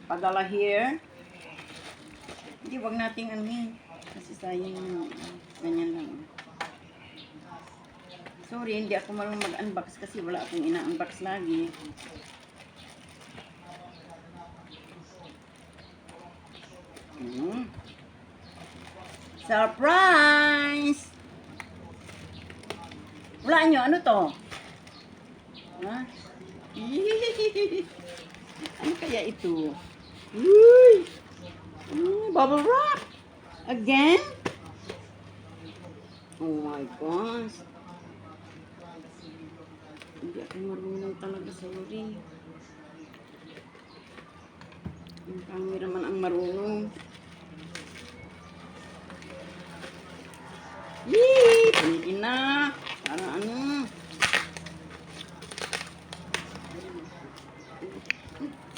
padala here. Hindi, wag nating anuhin. Kasi sayang yung ganyan lang. Sorry, hindi ako marunong mag-unbox kasi wala akong ina-unbox lagi. Surprise! Wala nyo, ano to? Ha? Ano kaya ito? Uy! Bubble wrap! Again? Oh my gosh! Hindi ako marunong talaga, sorry. Yung cameraman ang marunong. Yee! Panikin na! Para ano?